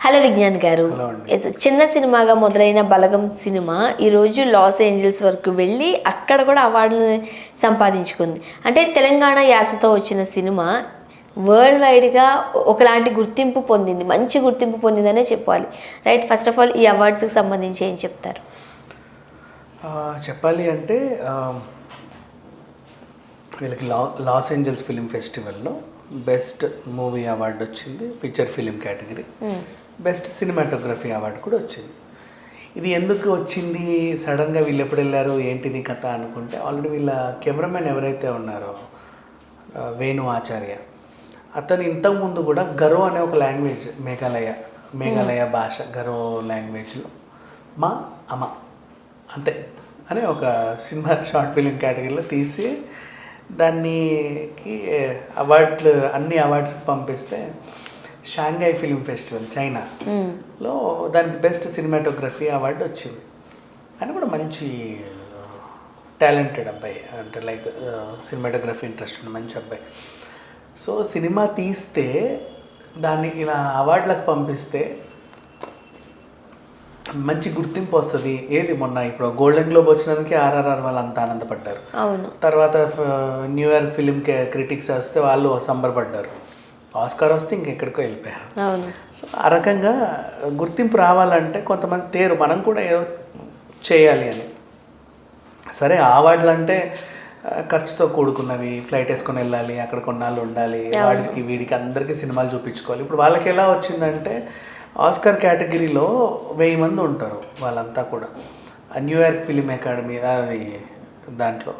Hello Vignan గారు. చిన్న సినిమాగా మొదలైన బలగం సినిమా ఈరోజు లాస్ ఏంజల్స్ వరకు వెళ్ళి అక్కడ కూడా అవార్డులు సంపాదించుకుంది. అంటే తెలంగాణ యాసతో వచ్చిన సినిమా వరల్డ్ వైడ్గా ఒకలాంటి గుర్తింపు పొందింది, మంచి గుర్తింపు పొందిందనే చెప్పాలి. రైట్, ఫస్ట్ ఆఫ్ ఆల్ ఈ అవార్డ్స్కి సంబంధించి ఏం చెప్తారు? చెప్పాలి అంటే వీళ్ళకి లాస్ ఏంజల్స్ ఫిలిం ఫెస్టివల్లో బెస్ట్ మూవీ అవార్డు వచ్చింది, feature film category. Best cinematography award కూడా వచ్చింది. ఇది ఎందుకు వచ్చింది, సడన్గా వీళ్ళు ఎప్పుడు వెళ్ళారు, ఏంటిది కథ అనుకుంటే, ఆల్రెడీ వీళ్ళ కెమెరామెన్ ఎవరైతే ఉన్నారో వేణు ఆచార్య, అతను ఇంతకుముందు కూడా గరో అనే ఒక లాంగ్వేజ్, మేఘాలయ భాష, గరో లాంగ్వేజ్లో మా అమ్మ అంతే అనే ఒక సినిమా షార్ట్ ఫిలిం కేటగిరీలో తీసి దానికి అవార్డులు అన్ని అవార్డ్స్కి పంపిస్తే షాంఘై ఫిలిం ఫెస్టివల్ చైనాలో దానికి బెస్ట్ సినిమాటోగ్రఫీ అవార్డు వచ్చింది. అని కూడా మంచి టాలెంటెడ్ అబ్బాయి, అంటే లైక్ సినిమాటోగ్రఫీ ఇంట్రెస్ట్ ఉన్న మంచి అబ్బాయి. సో సినిమా తీస్తే దాన్ని ఇలా అవార్డులకు పంపిస్తే మంచి గుర్తింపు వస్తుంది. ఏది మొన్న ఇప్పుడు గోల్డెన్ గ్లోబ్ వచ్చినందుకే ఆర్ఆర్ఆర్ వాళ్ళు అంతా ఆనందపడ్డారు. తర్వాత న్యూయార్క్ ఫిలిం క్రిటిక్స్ వస్తే వాళ్ళు సంబరపడ్డారు. ఆస్కార్ వస్తే ఇంకెక్కడికో వెళ్ళిపోయారు. సో ఆ రకంగా గుర్తింపు రావాలంటే కొంతమంది తేరు, మనం కూడా ఏదో చేయాలి అని. సరే, అవార్డులు అంటే ఖర్చుతో కూడుకున్నవి, ఫ్లైట్ వేసుకొని వెళ్ళాలి, అక్కడ కొన్నాళ్ళు ఉండాలి, వాడికి వీడికి అందరికీ సినిమాలు చూపించుకోవాలి. ఇప్పుడు వాళ్ళకి ఎలా వచ్చిందంటే ఆస్కార్ కేటగిరీలో 1000 మంది ఉంటారు, వాళ్ళంతా కూడా న్యూయార్క్ ఫిలిం అకాడమీ అది దాంట్లో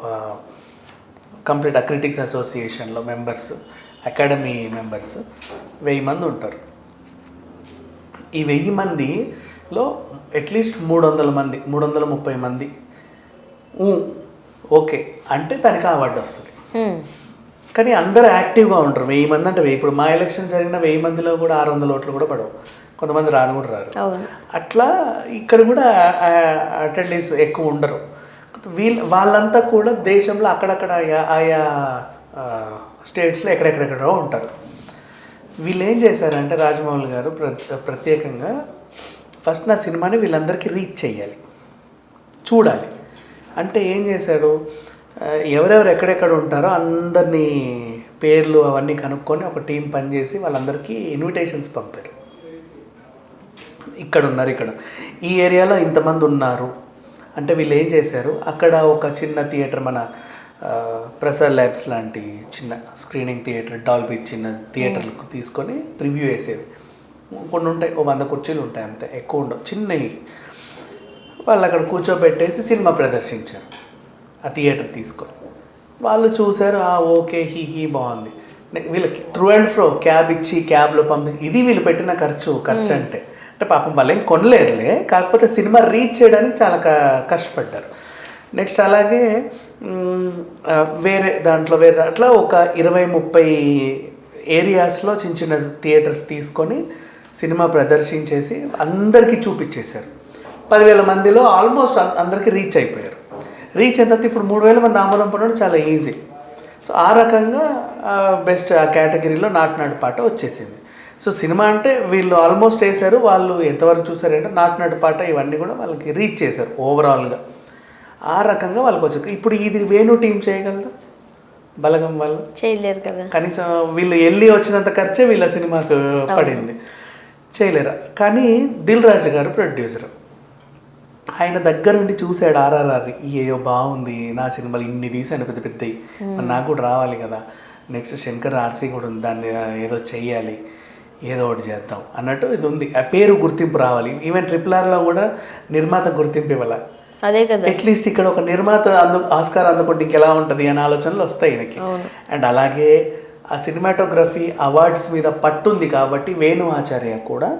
కంప్లీట్ క్రిటిక్స్ అసోసియేషన్లో మెంబర్స్, అకాడమీ మెంబర్స్ 1000 మంది ఉంటారు. ఈ 1000 మందిలో అట్లీస్ట్ 300 మంది, 330 మంది ఓకే అంటే తనకి అవార్డు వస్తుంది. కానీ అందరూ యాక్టివ్గా ఉంటారు. 1000 మంది అంటే ఇప్పుడు మా ఎలక్షన్ జరిగిన 1000 మందిలో కూడా 600 ఓట్లు కూడా పడవు, కొంతమంది రాను కూడా రారు. అట్లా ఇక్కడ కూడా అటెండెన్స్ ఎక్కువ ఉండరు. వాళ్ళంతా కూడా దేశంలో అక్కడక్కడ ఆయా స్టేట్స్లో ఎక్కడెక్కడెక్కడో ఉంటారు. వీళ్ళు ఏం చేశారంటే రాజమౌళి గారు ప్రత్యేకంగా ఫస్ట్ నా సినిమాని వీళ్ళందరికీ రీచ్ చేయాలి, చూడాలి. అంటే ఏం చేశారు, ఎవరెవరు ఎక్కడెక్కడ ఉంటారో అందరినీ పేర్లు అవన్నీ కనుక్కొని ఒక టీం పనిచేసి వాళ్ళందరికీ ఇన్విటేషన్స్ పంపారు. ఇక్కడ ఉన్నారు, ఇక్కడ ఈ ఏరియాలో ఇంతమంది ఉన్నారు అంటే వీళ్ళు ఏం చేశారు, అక్కడ ఒక చిన్న థియేటర్, మన ప్రసాద్ ల్యాబ్స్ లాంటి చిన్న స్క్రీనింగ్ థియేటర్, డాల్బీ చిన్న థియేటర్లకు తీసుకొని ప్రివ్యూ వేసేవి. కొన్ని ఉంటాయి, 100 కుర్చీలు ఉంటాయి, అంతే, ఎక్కువ ఉండవు, చిన్నవి. వాళ్ళు అక్కడ కూర్చోబెట్టేసి సినిమా ప్రదర్శించారు ఆ థియేటర్ తీసుకొని. వాళ్ళు చూశారు, ఓకే హీ బాగుంది. వీళ్ళకి త్రూ అండ్ ఫ్రో క్యాబ్ ఇచ్చి క్యాబ్లో పంపించి, ఇది వీళ్ళు పెట్టిన ఖర్చు అంటే పాపం వాళ్ళు ఏం కొనలేదులే, కాకపోతే సినిమా రీచ్ చేయడానికి చాలా కష్టపడ్డారు. నెక్స్ట్ అలాగే వేరే అట్లా ఒక 20-30 ఏరియాస్లో చిన్న చిన్న థియేటర్స్ తీసుకొని సినిమా ప్రదర్శించేసి అందరికీ చూపించేశారు. 10,000 మందిలో ఆల్మోస్ట్ అందరికీ రీచ్ అయిపోయారు. రీచ్ అయిన తర్వాత ఇప్పుడు 3,000 మంది ఆమోదం పడడం చాలా ఈజీ. సో ఆ రకంగా బెస్ట్ ఆ కేటగిరీలో నాటు పాట వచ్చేసింది. సో సినిమా అంటే వీళ్ళు ఆల్మోస్ట్ వేశారు. వాళ్ళు ఎంతవరకు చూసారంటే నాటు పాట ఇవన్నీ కూడా వాళ్ళకి రీచ్ చేశారు ఓవరాల్గా. ఆ రకంగా వాళ్ళకి వచ్చారు. ఇప్పుడు ఇది వేణు టీం చేయగలదా, బలగం వాళ్ళు చేయలేరు కదా. కనీసం వీళ్ళు వెళ్ళి వచ్చినంత ఖర్చే వీళ్ళ సినిమాకు పడింది, చేయలేరు. కానీ దిల్ రాజు గారు ప్రొడ్యూసర్, ఆయన దగ్గరుండి చూశాడు ఆర్ఆర్ఆర్, ఏయో బాగుంది, నా సినిమాలు ఇన్ని తీసాను పెద్ద పెద్దవి, నాకు కూడా రావాలి కదా, నెక్స్ట్ శంకర్ ఆర్సీ కూడా ఉంది, దాన్ని ఏదో చెయ్యాలి, ఏదో ఒకటి చేద్దాం అన్నట్టు ఇది ఉంది. ఆ పేరు గుర్తింపు రావాలి. ఈవెన్ RRRలో కూడా నిర్మాత గుర్తింపు ఇవ్వాలి, అదే కదా. అట్లీస్ట్ ఇక్కడ ఒక నిర్మాత ఆస్కార్ అందుకుంటే ఇంకెలా ఉంటుంది అనే ఆలోచనలు వస్తాయి ఈయనకి. అండ్ అలాగే ఆ సినిమాటోగ్రఫీ అవార్డ్స్ మీద పట్టుంది కాబట్టి వేణు ఆచార్య కూడా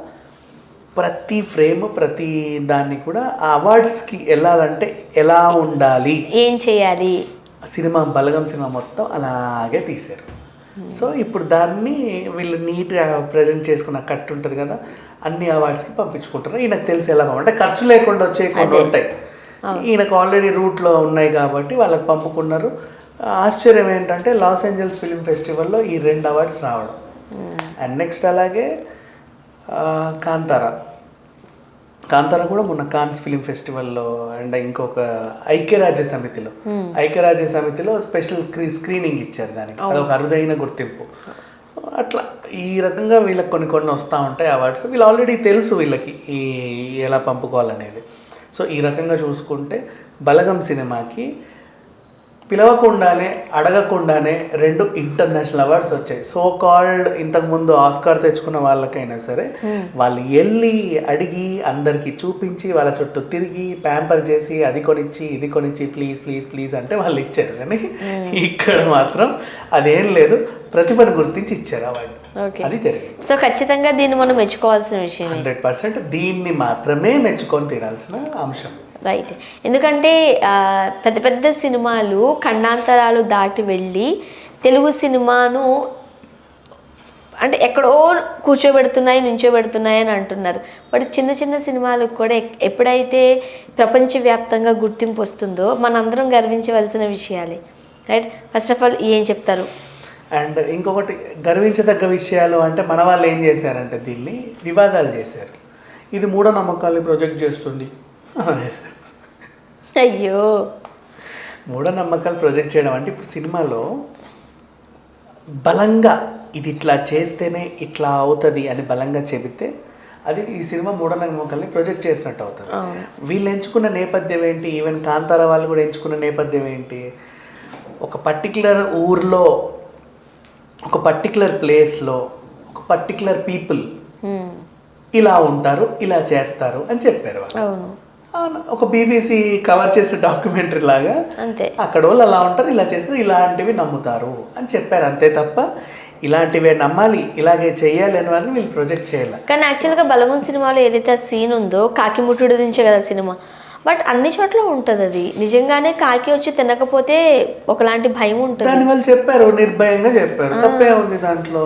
ప్రతి ఫ్రేమ్, ప్రతి దాన్ని కూడా ఆ అవార్డ్స్కి వెళ్ళాలంటే ఎలా ఉండాలి, ఏం చేయాలి, సినిమా బలగం సినిమా మొత్తం అలాగే తీశారు. సో ఇప్పుడు దాన్ని వీళ్ళు నీట్గా ప్రజెంట్ చేసుకున్న కట్ ఉంటుంది కదా, అన్ని అవార్డ్స్కి పంపించుకుంటారు. ఈయనకు తెలిసి ఎలా అంటే ఖర్చు లేకుండా వచ్చే కొన్ని ఉంటాయి, ఈయనకు ఆల్రెడీ రూట్లో ఉన్నాయి కాబట్టి వాళ్ళకి పంపుకున్నారు. ఆశ్చర్యం ఏంటంటే లాస్ ఏంజల్స్ ఫిలిం ఫెస్టివల్లో ఈ 2 అవార్డ్స్ రావడం. అండ్ నెక్స్ట్ అలాగే కాంతారా కూడా మొన్న కాన్స్ ఫిలిం ఫెస్టివల్లో అండ్ ఇంకొక ఐక్యరాజ్య సమితిలో స్పెషల్ స్క్రీనింగ్ ఇచ్చారు దానికి. అదొక అరుదైన గుర్తింపు. సో అట్లా ఈ రకంగా వీళ్ళకి కొన్ని వస్తూ ఉంటాయి అవార్డ్స్. వీళ్ళు ఆల్రెడీ తెలుసు వీళ్ళకి ఎలా పంపుకోవాలనేది. సో ఈ రకంగా చూసుకుంటే బలగం సినిమాకి పిలవకుండానే అడగకుండానే 2 ఇంటర్నేషనల్ అవార్డ్స్ వచ్చాయి. సో కాల్డ్ ఇంతకుముందు ఆస్కార్ తెచ్చుకున్న వాళ్ళకైనా సరే వాళ్ళు వెళ్ళి అడిగి అందరికీ చూపించి వాళ్ళ చుట్టూ తిరిగి ప్యాంపర్ చేసి అది కొనిచ్చి ఇది కొనిచ్చి ప్లీజ్ అంటే వాళ్ళు ఇచ్చారు. కానీ ఇక్కడ మాత్రం అదేం లేదు, ప్రతిభను గుర్తించి ఇచ్చారు అవార్డు. అది జరిగింది. సో ఖచ్చితంగా దీన్ని మనం మెచ్చుకోవాల్సిన విషయం. 100% దీన్ని మాత్రమే మెచ్చుకొని తీరాల్సిన అంశం. రైట్. ఎందుకంటే పెద్ద సినిమాలు ఖండాంతరాలు దాటి వెళ్ళి తెలుగు సినిమాను అంటే ఎక్కడో నుంచోబెడుతున్నాయి అని అంటున్నారు. బట్ చిన్న సినిమాలకు కూడా ఎప్పుడైతే ప్రపంచవ్యాప్తంగా గుర్తింపు వస్తుందో మనందరం గర్వించవలసిన విషయాలే. రైట్. ఫస్ట్ ఆఫ్ ఆల్ ఏం చెప్తారు? అండ్ ఇంకొకటి గర్వించదగ్గ విషయాలు అంటే మన వాళ్ళు ఏం చేశారంటే దీన్ని వివాదాలు చేశారు. ఇది మూఢనమ్మకాల్ని ప్రొజెక్ట్ చేస్తుంది అనేసారు. అయ్యో, మూఢనమ్మకాలు ప్రొజెక్ట్ చేయడం అంటే ఇప్పుడు సినిమాలో బలంగా ఇది ఇట్లా చేస్తేనే ఇట్లా అవుతుంది అని బలంగా చెబితే అది ఈ సినిమా మూఢనమ్మకాల్ని ప్రొజెక్ట్ చేసినట్టు అవుతుంది. వీళ్ళు ఎంచుకున్న నేపథ్యం ఏంటి? ఈవెన్ కాంతారా వాళ్ళు కూడా ఎంచుకున్న నేపథ్యం ఏంటి? ఒక పర్టికులర్ ఊర్లో, ఒక పర్టికులర్ ప్లేస్లో, ఒక పర్టికులర్ పీపుల్ ఇలా ఉంటారు, ఇలా చేస్తారు అని చెప్పారు వాళ్ళు. ఒక బీబీసీ కవర్ చేసే డాక్యుమెంటరీ లాగా అక్కడ వాళ్ళు అలా ఉంటారు, ఇలా చేస్తారు, ఇలాంటివి నమ్ముతారు అని చెప్పారు. అంతే తప్ప ఇలాంటివే నమ్మాలి, ఇలాగే చెయ్యాలి అని వారిని వీళ్ళు ప్రొజెక్ట్ చేయాలి. కానీ యాక్చువల్గా బలగం సినిమాలో ఏదైతే సీన్ ఉందో కాకిముట్టుడు నుంచే కదా సినిమా, బట్ అన్ని చోట్ల ఉంటుంది. అది నిజంగానే కాకి వచ్చి తినకపోతే ఒకలాంటి భయం ఉంటుంది. దాని వాళ్ళు చెప్పారు, నిర్భయంగా చెప్పారు, తప్పే ఉంది దాంట్లో.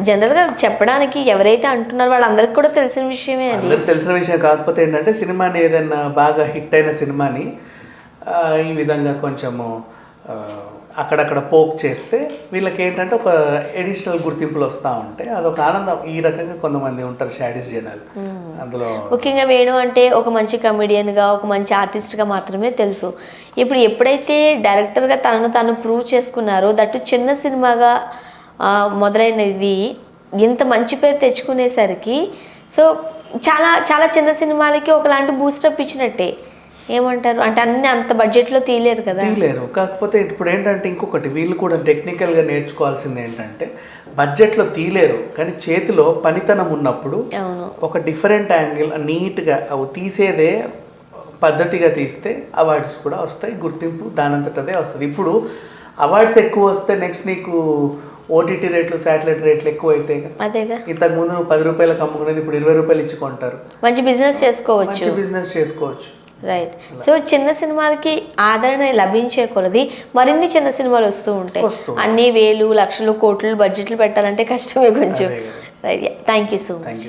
జనరల్ గా చెప్పడానికి ఎవరైతే అంటున్నారో వాళ్ళందరికీ కూడా తెలిసిన విషయమే. అది అందరికి తెలిసిన విషయం. కాకపోతే ఏంటంటే సినిమాని ఏదైనా బాగా హిట్ అయిన సినిమాని ఈ విధంగా కొంచెము అక్కడక్కడ పోక్ చేస్తే వీళ్ళకి ఏంటంటే ఒక ఎడిషనల్ గుర్తింపులు వస్తూ ఉంటాయి. అదొక ఆనందం. ఈ రకంగా కొంతమంది ఉంటారు షాడీస్ జనాలు. అందులో ముఖ్యంగా వేణు అంటే ఒక మంచి కమెడియన్గా, ఒక మంచి ఆర్టిస్ట్గా మాత్రమే తెలుసు. ఇప్పుడు ఎప్పుడైతే డైరెక్టర్గా తనను తాను ప్రూవ్ చేసుకున్నారో, దట్టు చిన్న సినిమాగా మొదలైనది ఇంత మంచి పేరు తెచ్చుకునేసరికి సో చాలా చాలా చిన్న సినిమాలకి ఒకలాంటి బూస్టప్ ఇచ్చినట్టే. ఏమంటారు? అంటే అన్ని అంత బడ్జెట్లో తీయలేరు కదా. తీయలేరు. కాకపోతే ఇప్పుడు ఏంటంటే ఇంకొకటి వీళ్ళు కూడా టెక్నికల్గా నేర్చుకోవాల్సింది ఏంటంటే బడ్జెట్లో తీయలేరు, కానీ చేతిలో పనితనం ఉన్నప్పుడు ఒక డిఫరెంట్ యాంగిల్ నీట్గా తీసేదే పద్ధతిగా తీస్తే అవార్డ్స్ కూడా వస్తాయి, గుర్తింపు దానంతటదే వస్తుంది. ఇప్పుడు అవార్డ్స్ ఎక్కువ వస్తే నెక్స్ట్ నీకు ఓటీటీ రేట్లు, శాటిలైట్ రేట్లు ఎక్కువ అవుతాయి. అదేగా. ఇంతకు ముందు నువ్వు 10 రూపాయలకు అమ్ముకునేది ఇప్పుడు 20 రూపాయలు ఇచ్చుకుంటారు. మంచి బిజినెస్ చేసుకోవచ్చు. రైట్. సో చిన్న సినిమాలకి ఆదరణ లభించే కొలది మరిన్ని చిన్న సినిమాలు వస్తూ ఉంటాయి. అన్ని వేలు, లక్షలు, కోట్లు బడ్జెట్లు పెట్టాలంటే కష్టమే కొంచెం. Right. Thank you so much.